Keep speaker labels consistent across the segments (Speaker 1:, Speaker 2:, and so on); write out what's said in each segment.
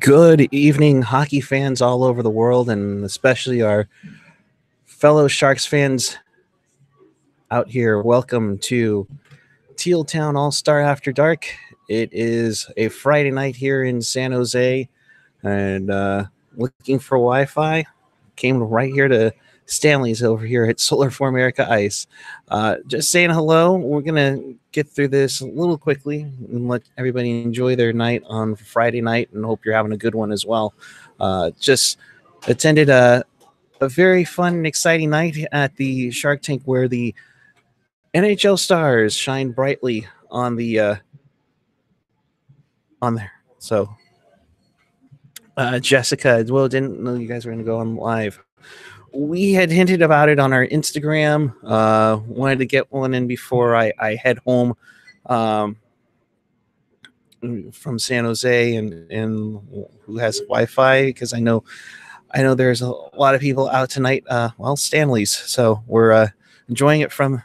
Speaker 1: Good evening, hockey fans all over the world, and especially our fellow Sharks fans out here. Welcome to Teal Town All-Star After Dark. It is a Friday night here in San Jose, and looking for Wi-Fi. Came right here to Stanley's over here at Solar for America Ice. Just saying hello. We're going to get through this a little quickly and let everybody enjoy their night on Friday night, and hope you're having a good one as well. Just attended a very fun and exciting night at the Shark Tank where the NHL stars shine brightly on the on there. So Jessica, well, didn't know you guys were going to go on live. We had hinted about it on our Instagram. Wanted to get one in before I head home from San Jose, and who has Wi-Fi, because I know there's a lot of people out tonight. Stanley's. So we're enjoying it from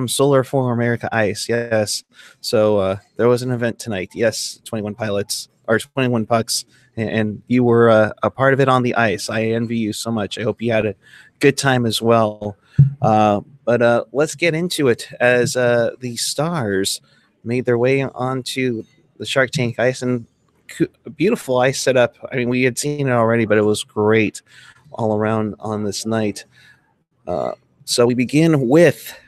Speaker 1: Solar for America Ice. Yes. So there was an event tonight. Yes, 21 pilots or 21 pucks. And you were a part of it on the ice. I envy you so much. I hope you had a good time as well. But let's get into it as the stars made their way onto the Shark Tank ice, and beautiful ice setup. I mean, we had seen it already, but it was great all around on this night. So we begin with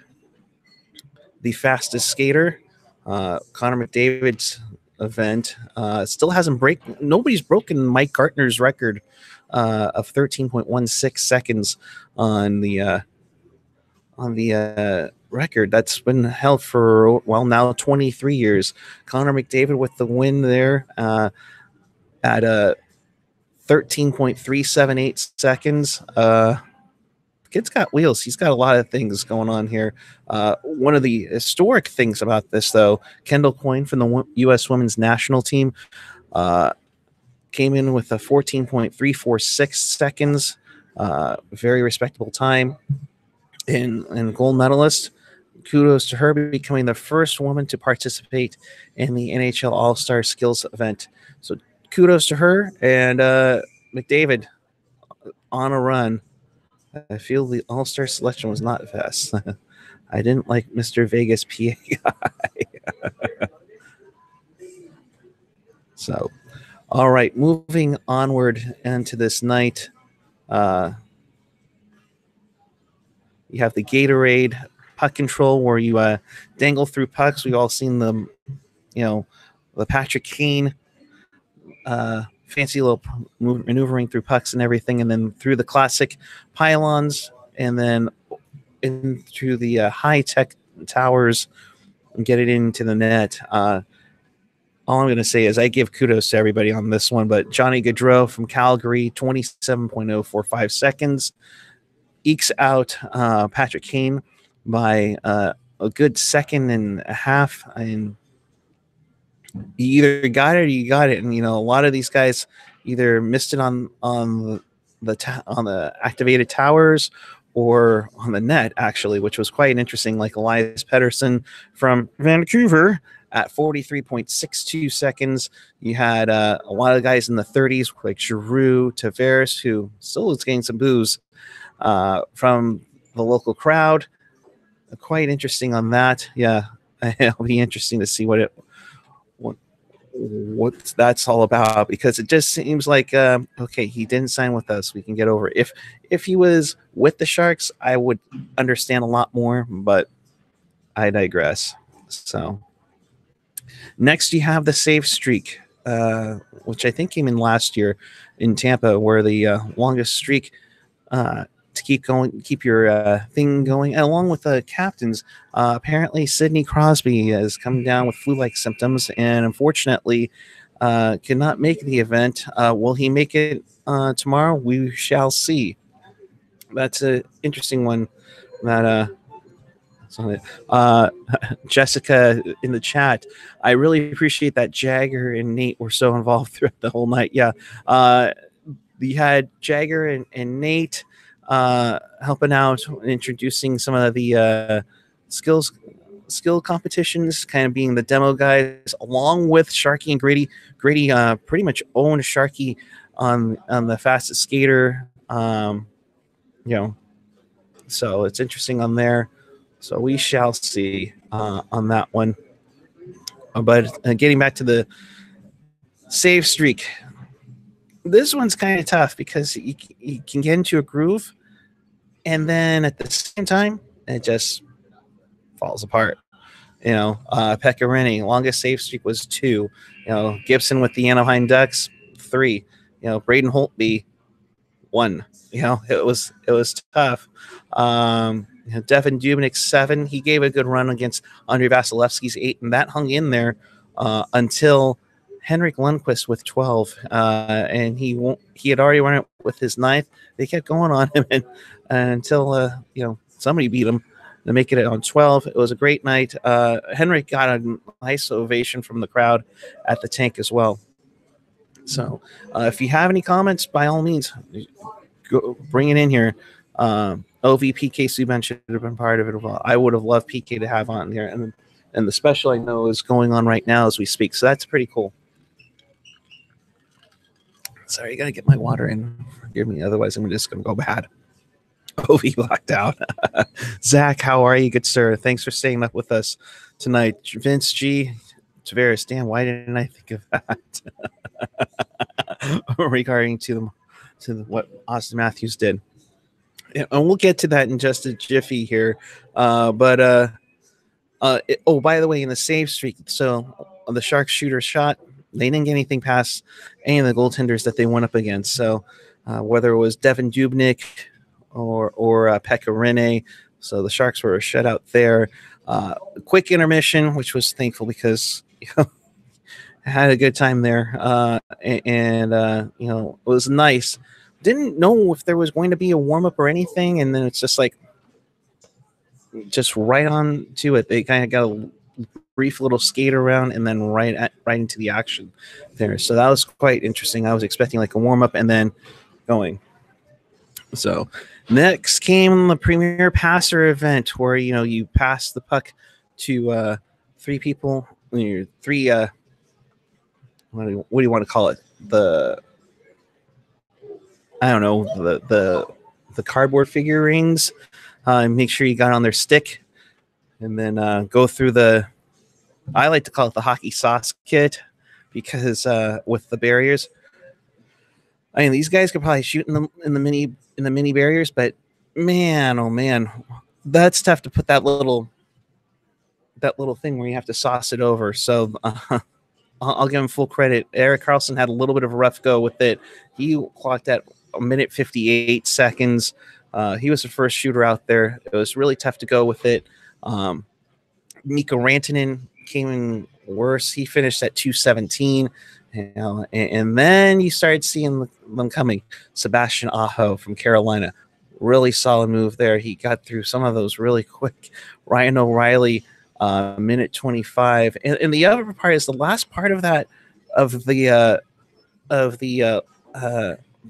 Speaker 1: the fastest skater, Connor McDavid's event. Still hasn't nobody's broken Mike Gartner's record of 13.16 seconds on the record that's been held for now 23 years. Connor McDavid with the win there at 13.378 seconds. Kid's got wheels. He's got a lot of things going on here. One of the historic things about this, though, Kendall Coyne from the U.S. Women's National Team came in with a 14.346 seconds. Very respectable time. And gold medalist. Kudos to her becoming the first woman to participate in the NHL All-Star Skills event. So kudos to her. And McDavid on a run. I feel the All-Star selection was not fast. I didn't like Mr. Vegas PA guy. So, all right, moving onward into this night. You have the Gatorade puck control where you dangle through pucks. We've all seen the Patrick Kane fancy little maneuvering through pucks and everything, and then through the classic pylons, and then in through the high-tech towers and get it into the net. All I'm going to say is I give kudos to everybody on this one, but Johnny Gaudreau from Calgary, 27.045 seconds, ekes out Patrick Kane by a good second and a half, and you either got it or you got it. And a lot of these guys either missed it on the activated towers or on the net, actually, which was quite interesting. Like Elias Pettersson from Vancouver at 43.62 seconds. You had a lot of guys in the 30s, like Giroux, Tavares, who still is getting some boos from the local crowd. Quite interesting on that. Yeah, it'll be interesting to see what that's all about, because it just seems like okay, he didn't sign with us, we can get over it. If he was with the Sharks, I would understand a lot more, but I digress. So next you have the save streak, which I think came in last year in Tampa, where the longest streak to keep your thing going, and along with the captains. Apparently Sidney Crosby has come down with flu-like symptoms, and unfortunately cannot make the event. Will he make it tomorrow? We shall see. That's an interesting one. That Jessica in the chat, I really appreciate that Jagger and Nate were so involved throughout the whole night. Yeah, you had Jagger and helping out, introducing some of the skills skill competitions, kind of being the demo guys, along with Sharky and Grady. Grady pretty much owned Sharky on the fastest skater. So it's interesting on there. So we shall see on that one. But getting back to the save streak, this one's kind of tough because you can get into a groove, and then at the same time, it just falls apart. Pekka Rinne, longest save streak was 2. Gibson with the Anaheim Ducks, 3. Braden Holtby, 1. It was tough. Devin Dubnyk, 7. He gave a good run against Andrei Vasilevsky's 8, and that hung in there until Henrik Lundqvist with 12. And he had already run it with his 9th. They kept going on him until somebody beat him to make it on 12. It was a great night. Henrik got a nice ovation from the crowd at the tank as well. So if you have any comments, by all means, go bring it in here. OVPK Subban should have been part of it as well. I would have loved PK to have on there. And the special I know is going on right now as we speak. So that's pretty cool. Sorry, I got to get my water in. Forgive me. Otherwise, I'm just going to go bad. OV blocked out. Zach, how are you, good sir? Thanks for staying up with us tonight. Vince G. Tavares, damn, why didn't I think of that? Regarding to what Austin Matthews did. And we'll get to that in just a jiffy here. By the way, in the save streak, so the Sharks shooter shot, they didn't get anything past any of the goaltenders that they went up against. So whether it was Devin Dubnyk or Pekka Rinne, so the Sharks were a shutout there. Quick intermission, which was thankful because I had a good time there, and it was nice. Didn't know if there was going to be a warm up or anything, and then it's just like right on to it. They kind of got a brief little skate around and then right into the action there. So that was quite interesting. I was expecting like a warm up and then going. So next came the Premier Passer event where you pass the puck to 3 people. What do you want to call it? I don't know, the cardboard figurines. Make sure you got on their stick, and then go through I like to call it the hockey sauce kit, because with the barriers, I mean, these guys could probably shoot in the mini barriers, but man, oh man, that's tough to put that little thing where you have to sauce it over. So I'll give him full credit. Erik Karlsson had a little bit of a rough go with it. He clocked at 1 minute 58 seconds. He was the first shooter out there. It was really tough to go with it. Mikko Rantanen came in worse. He finished at 2:17. And then you started seeing them coming. Sebastian Aho from Carolina. Really solid move there. He got through some of those really quick. Ryan O'Reilly, 1:25. And the other part is the last part of that, of the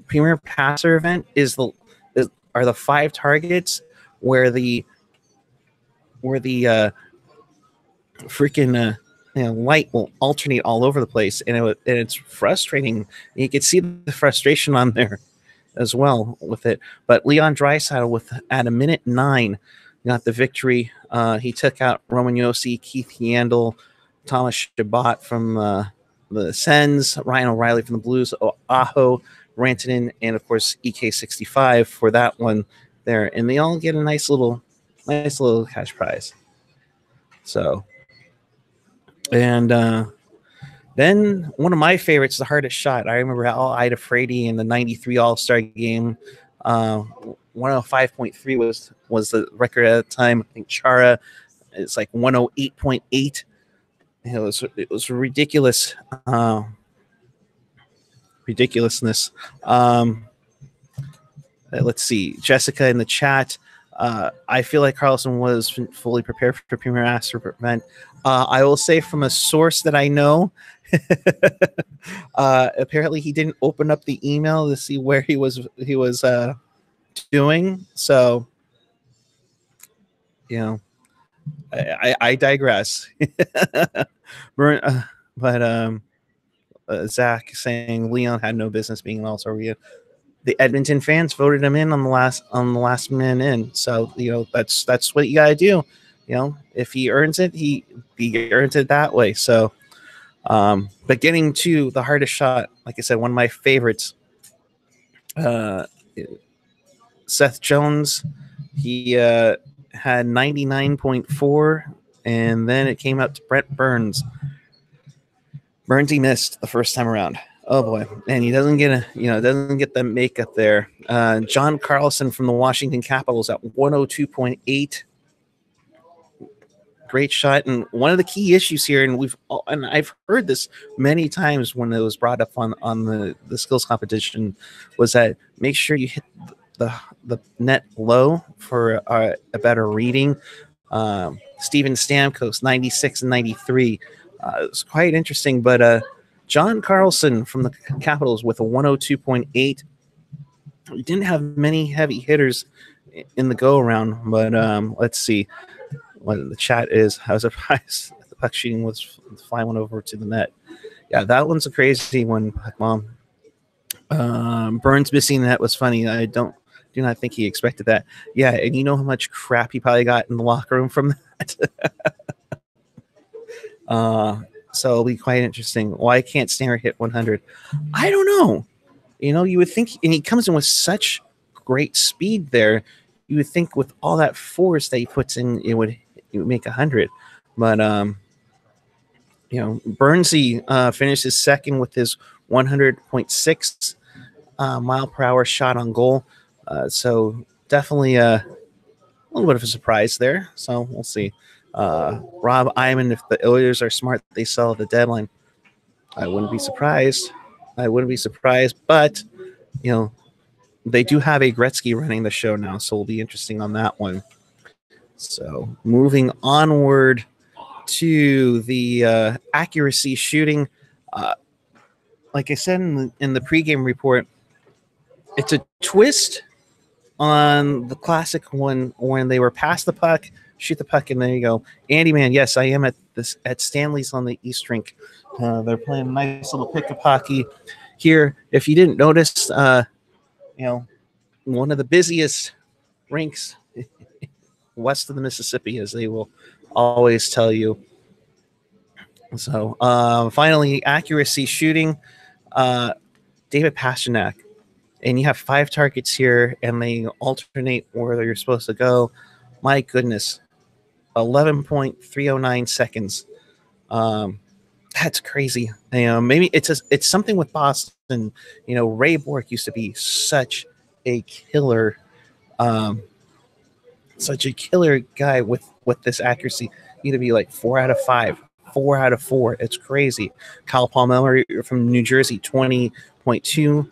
Speaker 1: Premier Passer event are the 5 targets where the freaking light will alternate all over the place, and it's frustrating. You can see the frustration on there as well with it. But Leon Draisaitl at 1:09 got the victory. He took out Roman Josi, Keith Yandel, Thomas Chabot from the Sens, Ryan O'Reilly from the Blues, Aho, Rantanen, and of course EK65 for that one there, and they all get a nice little cash prize. So, and then one of my favorites, the hardest shot. I remember Ida Frady in the '93 All-Star game. 105.3 was the record at the time. I think Chara, it's like 108.8. It was ridiculous. Ridiculousness. Let's see. Jessica in the chat. I feel like Karlsson was fully prepared for Premier Passer event. I will say from a source that I know, apparently he didn't open up the email to see where he was doing. So, I digress. But Zach saying Leon had no business being an All-Star weekend. The Edmonton fans voted him in on the last man in. So that's what you gotta do. If he earns it, he earns it that way. So, but getting to the hardest shot, like I said, one of my favorites, Seth Jones, he had 99.4, and then it came up to Brent Burns. Burns, he missed the first time around. Oh boy, and he doesn't get the makeup there. John Carlson from the Washington Capitals at 102.8. Great shot, and one of the key issues here, and I've heard this many times when it was brought up on the skills competition, was that make sure you hit the net low for a better reading. Steven Stamkos 96 and 93. It's quite interesting, but John Carlson from the Capitals with a 102.8. We didn't have many heavy hitters in the go around, but let's see what the chat is. I was surprised the puck shooting was flying over to the net. Yeah, that one's a crazy one, Mom. Burns missing that was funny. I do not think he expected that. Yeah, and you know how much crap he probably got in the locker room from that. So it'll be quite interesting. Why can't Stanner hit 100? I don't know. You would think, and he comes in with such great speed there. You would think with all that force that he puts in, it would make 100. But Burnsy finishes second with his 100.6 mile per hour shot on goal. So definitely a little bit of a surprise there. So we'll see. Rob Iman, if the Oilers are smart, they sell at the deadline. I wouldn't be surprised. But they do have a Gretzky running the show now, so it'll be interesting on that one. So moving onward to the accuracy shooting, like I said in the pregame report, it's a twist on the classic one when they were past the puck, shoot the puck, and there you go. Andy Man, yes, I am at Stanley's on the East Rink. They're playing a nice little pickup hockey here. If you didn't notice, one of the busiest rinks west of the Mississippi, as they will always tell you. So finally, accuracy shooting, David Pastrnak. And you have 5 targets here, and they alternate where you're supposed to go. My goodness, 11.309 seconds. That's crazy. Maybe it's something with Boston. Ray Bourque used to be such a killer guy with this accuracy. He'd be like 4 out of 5, 4 out of 4. It's crazy. Kyle Palmer from New Jersey, 20.2.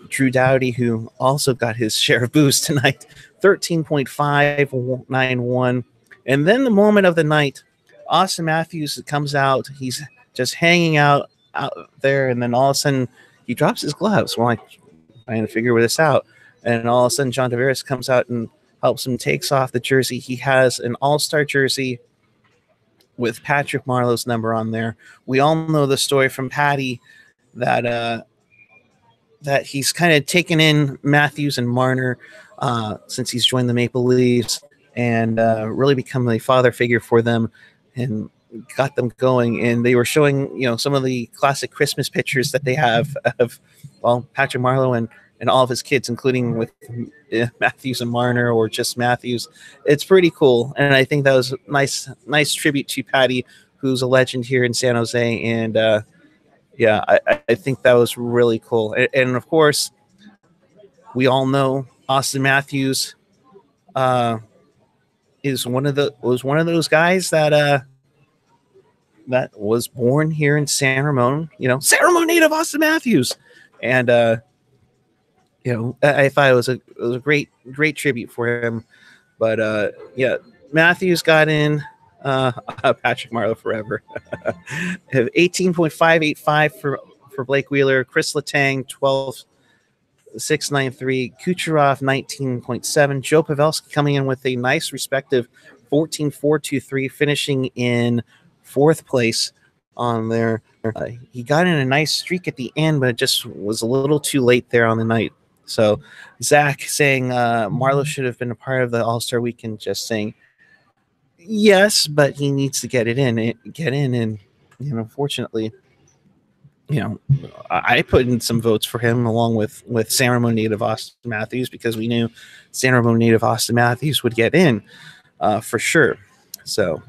Speaker 1: Drew Doughty, who also got his share of booze tonight, 13.591. And then the moment of the night, Austin Matthews comes out. He's just hanging out there, and then all of a sudden he drops his gloves. We're like trying to figure this out, and all of a sudden John Tavares comes out and helps him, takes off the jersey. He has an all-star jersey with Patrick Marleau's number on there. We all know the story from Patty that he's kind of taken in Matthews and Marner since he's joined the Maple Leafs, and really become a father figure for them and got them going. And they were showing, some of the classic Christmas pictures that they have of, Patrick Marleau and all of his kids, including with Matthews and Marner, or just Matthews. It's pretty cool. And I think that was nice tribute to Patty, who's a legend here in San Jose. And I think that was really cool. And of course, we all know Austin Matthews was one of those guys that was born here in San Ramon. San Ramon native Austin Matthews, and I thought it was a great tribute for him. But Matthews got in. Patrick Marleau forever. 18.585 for Blake Wheeler. Chris Letang 12.693. Kucherov 19.7. Joe Pavelski coming in with a nice respective 14-4-2-3, finishing in 4th place on there. He got in a nice streak at the end, but it just was a little too late there on the night. So Zach saying Marlowe should have been a part of the All-Star Weekend, just saying yes, but he needs to get in, and fortunately, I put in some votes for him along with San Ramon native Austin Matthews, because we knew San Ramon native Austin Matthews would get in for sure. So,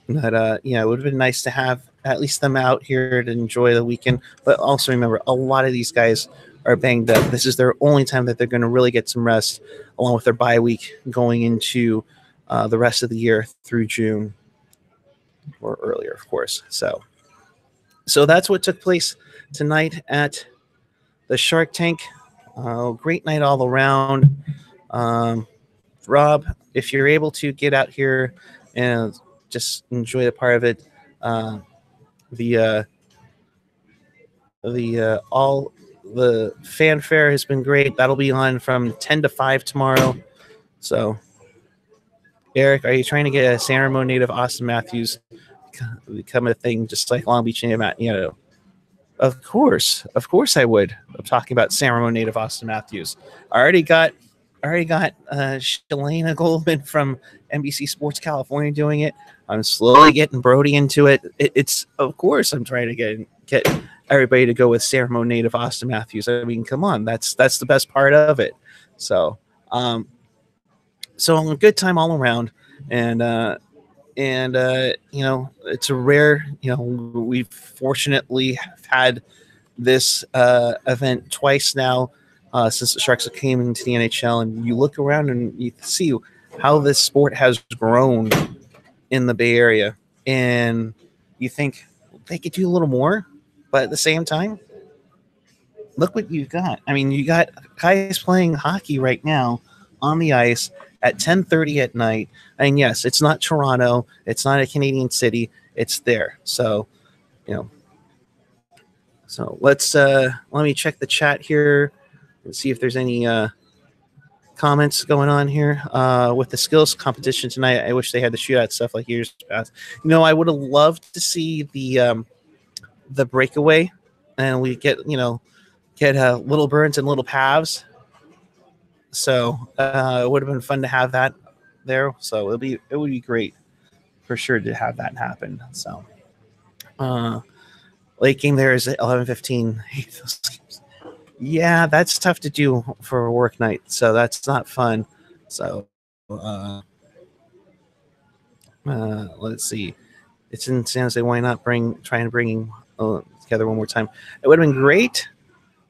Speaker 1: but it would have been nice to have at least them out here to enjoy the weekend. But also remember, a lot of these guys are banged up. This is their only time that they're going to really get some rest, along with their bye week going into the rest of the year through June or earlier, of course. So that's what took place tonight at the Shark Tank. Great night all around. Rob, if you're able to get out here and just enjoy the part of it, the fanfare has been great. That'll be on from 10 to 5 tomorrow. So, Eric, are you trying to get a San Ramon native Austin Matthews become a thing, just like Long Beach native? Of course I would. I'm talking about San Ramon native Austin Matthews. I already got Shalana Goldman from NBC Sports California doing it. I'm slowly getting Brody into it. It's of course I'm trying to get everybody to go with San Ramon native Austin Matthews. I mean, come on, that's the best part of it. So, a good time all around, and it's a rare. We've fortunately had this event twice now since the Sharks came into the NHL, and you look around and you see how this sport has grown in the Bay Area, and you think they could do a little more, but at the same time, look what you've got. I mean, you got guys playing hockey right now on the ice at 10:30 at night. And yes, it's not Toronto, it's not a Canadian city, it's there. So, so let me check the chat here and see if there's any comments going on here with the skills competition tonight. I wish they had the shootout stuff like years past. I would have loved to see the breakaway, and we get Little Burns and Little Pavs. So it would have been fun to have that there. So it would be great for sure to have that happen. So late game there is at 11:15. Yeah, that's tough to do for a work night. So that's not fun. So let's see. It's in San Jose. Why not bring together one more time? It would have been great.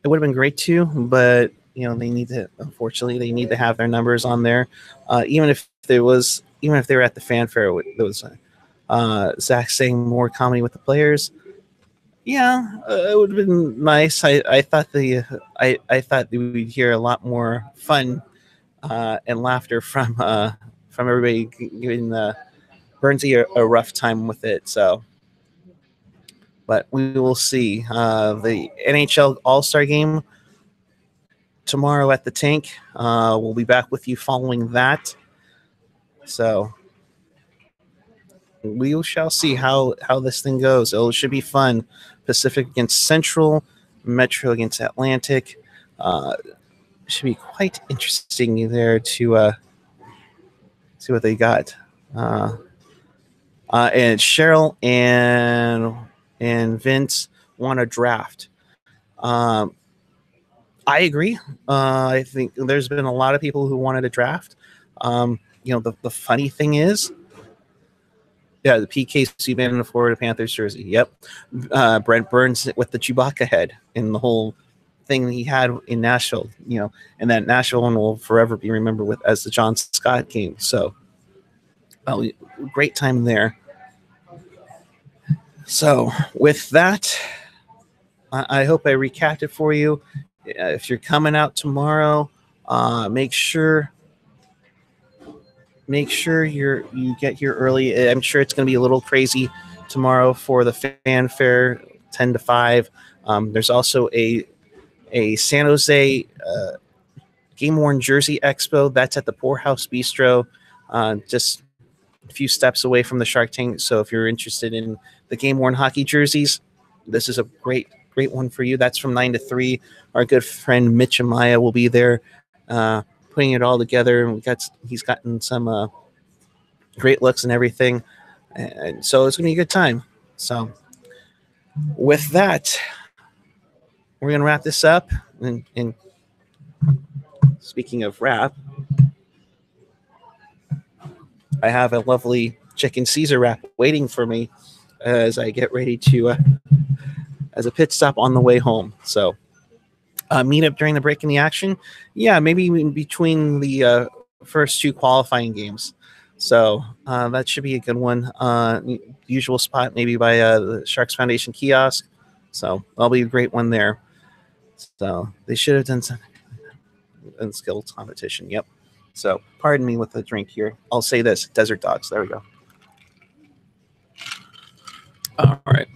Speaker 1: It would have been great too, but unfortunately, they need to have their numbers on there. Even if they were at the fanfare, there was Zach saying more comedy with the players. Yeah, it would have been nice. I thought I thought we'd hear a lot more fun and laughter from everybody giving Burnsy a rough time with it. So, but we will see. The NHL All-Star Game tomorrow at the Tank. We'll be back with you following that. So we shall see how this thing goes. It should be fun. Pacific against Central, Metro against Atlantic. Should be quite interesting there to see what they got. And Cheryl and Vince want to draft. I agree. I think there's been a lot of people who wanted to draft. The funny thing is, yeah, the PKC band in the Florida Panthers jersey. Yep. Brent Burns with the Chewbacca head in the whole thing he had in Nashville, and that Nashville one will forever be remembered as the John Scott game. So, great time there. So, with that, I hope I recapped it for you. If you're coming out tomorrow, make sure you get here early. I'm sure it's going to be a little crazy tomorrow for the fanfare, 10 to 5. There's also a San Jose game worn jersey expo. That's at the Poorhouse Bistro. just a few steps away from the Shark Tank. So if you're interested in the game-worn hockey jerseys, this is a great one for you. That's from 9 to 3. Our good friend Mitch Amaya will be there putting it all together. And he's gotten some great looks and everything. And so it's going to be a good time. So with that, we're going to wrap this up. And speaking of wrap, I have a lovely chicken Caesar wrap waiting for me as I get ready to as a pit stop on the way home. So meet up during the break in the action. Yeah, maybe in between the first 2 qualifying games. So that should be a good one. Usual spot maybe by the Sharks Foundation kiosk. So that'll be a great one there. So they should have done some skills competition. Yep. So pardon me with the drink here. I'll say this: Desert Dogs. There we go. All right.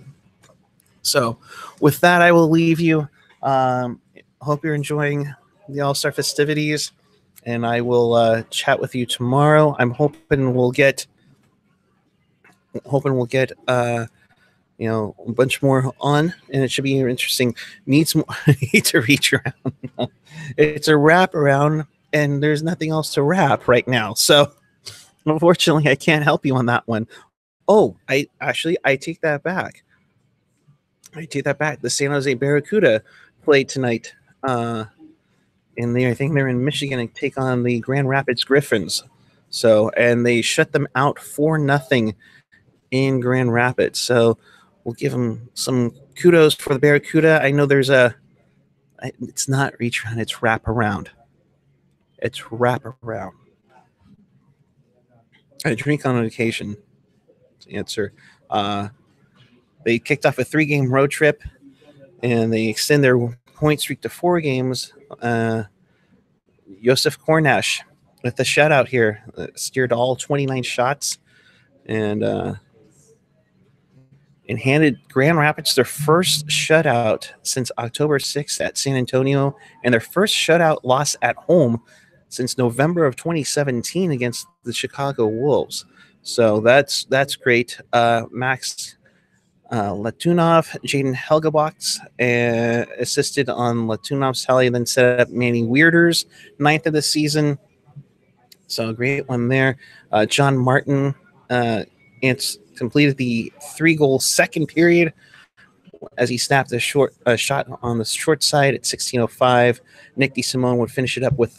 Speaker 1: So with that, I will leave you. Hope you're enjoying the All-Star festivities, and I will chat with you tomorrow. I'm hoping we'll get a bunch more on, and it should be interesting. Need to reach around. It's a wrap around, and there's nothing else to wrap right now. So unfortunately, I can't help you on that one. Oh, I take that back. The San Jose Barracuda played tonight. I think they're in Michigan and take on the Grand Rapids Griffins. So, and they shut them out 4-0 in Grand Rapids. So we'll give them some kudos for the Barracuda. I know it's not reach around, it's wrap around. It's wrap around. A drink on occasion. Answer. They kicked off a 3-game road trip, and they extend their point streak to 4 games. Josef Kornash with the shutout here, steered all 29 shots, and handed Grand Rapids their first shutout since October 6th at San Antonio, and their first shutout loss at home since November of 2017 against the Chicago Wolves. So that's great. Max Latunov, Jaden Helgebox assisted on Latunov's tally, and then set up Manny Weirder's 9th of the season. So a great one there. John Martin completed the 3-goal second period as he snapped a shot on the short side at 16:05. Nick DeSimone would finish it up with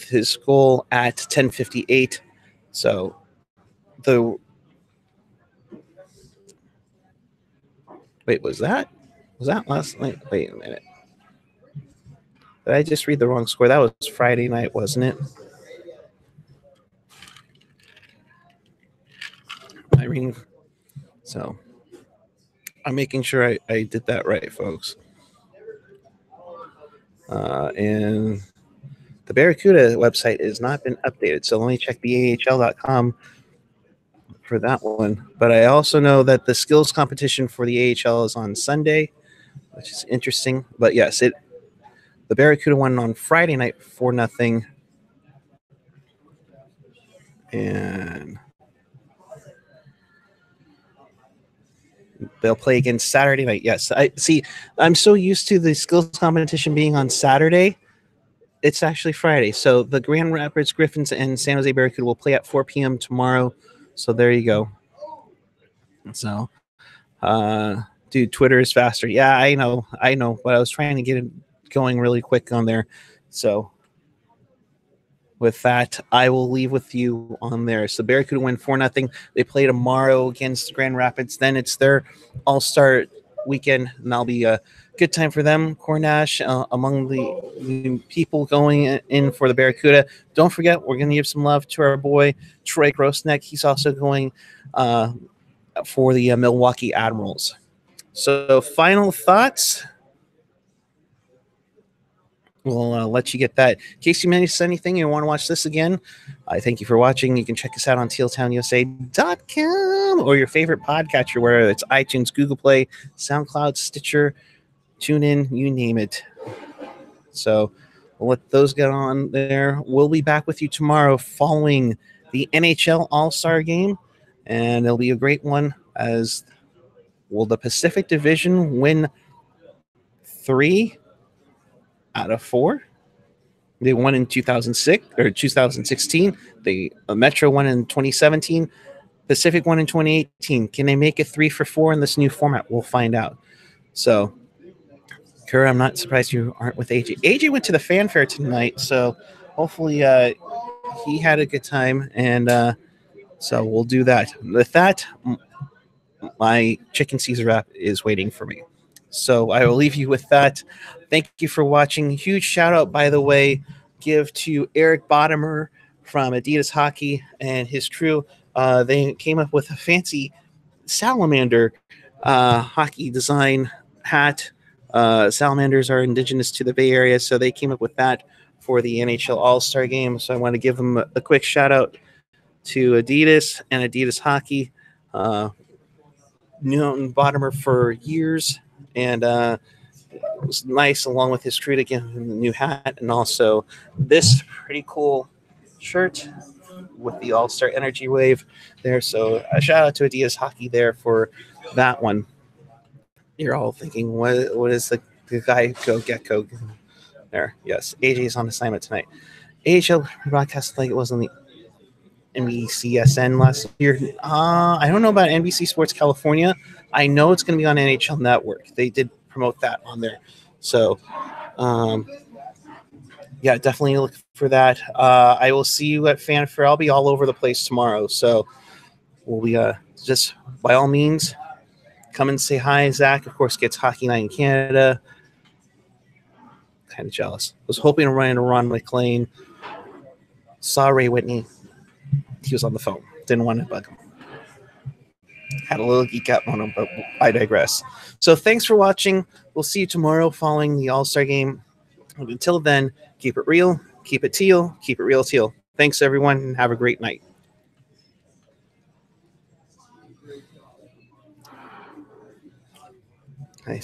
Speaker 1: his goal at 10:58. So was that last night? Wait a minute. Did I just read the wrong score? That was Friday night, wasn't it? Am I reading? So I'm making sure I did that right, folks. And the Barracuda website has not been updated, so let me check the AHL.com for that one. But I also know that the skills competition for the AHL is on Sunday, which is interesting. But yes, the Barracuda won on Friday night 4-0. And they'll play again Saturday night. Yes, I'm so used to the skills competition being on Saturday. It's actually Friday. So the Grand Rapids Griffins and San Jose Barracuda will play at 4 p.m. tomorrow. So there you go. So, dude, Twitter is faster. Yeah, I know. But I was trying to get it going really quick on there. So with that, I will leave with you on there. So Barracuda win 4-0. They play tomorrow against Grand Rapids. Then it's their All-Star weekend, and that'll be a good time for them. Kornash among the people going in for the Barracuda. Don't forget, we're going to give some love to our boy Troy Grossneck. He's also going for the Milwaukee Admirals. So final thoughts. We'll let you get that. In case you missed anything, you want to watch this again, I thank you for watching. You can check us out on tealtownusa.com or your favorite podcatcher, whether it's iTunes, Google Play, SoundCloud, Stitcher, TuneIn, you name it. So we'll let those get on there. We'll be back with you tomorrow following the NHL All-Star Game, and it'll be a great one. As will the Pacific Division win 3 out of 4? They won in 2006 or 2016. The Metro won in 2017. Pacific won in 2018. Can they make it 3 for 4 in this new format? We'll find out. So, Kerr, I'm not surprised you aren't with AJ. AJ went to the fanfare tonight, so hopefully he had a good time, and so we'll do that. With that, my chicken Caesar wrap is waiting for me. So I will leave you with that. Thank you for watching. Huge shout out, by the way, give to Eric Bottomer from Adidas Hockey and his crew. They came up with a fancy salamander hockey design hat. Salamanders are indigenous to the Bay Area, so they came up with that for the NHL All-Star Game. So I want to give them a quick shout out to Adidas and Adidas Hockey. Known Bottomer for years, and it was nice along with his crew to give him the new hat and also this pretty cool shirt with the All-Star Energy Wave there. So a shout out to Adidas Hockey there for that one. You're all thinking, what is the guy go gecko there? Yes, AJ is on assignment tonight. AHL broadcast like it was on the NBCSN last year. I don't know about NBC Sports California. I know it's going to be on NHL Network. They did promote that on there. So, yeah, definitely look for that. I will see you at Fanfare. I'll be all over the place tomorrow. So, we'll be just by all means come and say hi. Zach, of course, gets Hockey Night in Canada. Kind of jealous. Was hoping to run into Ron McLean. Saw Ray Whitney. He was on the phone. Didn't want to bug him. Had a little geek out on him, but I digress. So thanks for watching. We'll see you tomorrow following the All-Star Game. Until then, keep it real, keep it teal, keep it real teal. Thanks, everyone, and have a great night.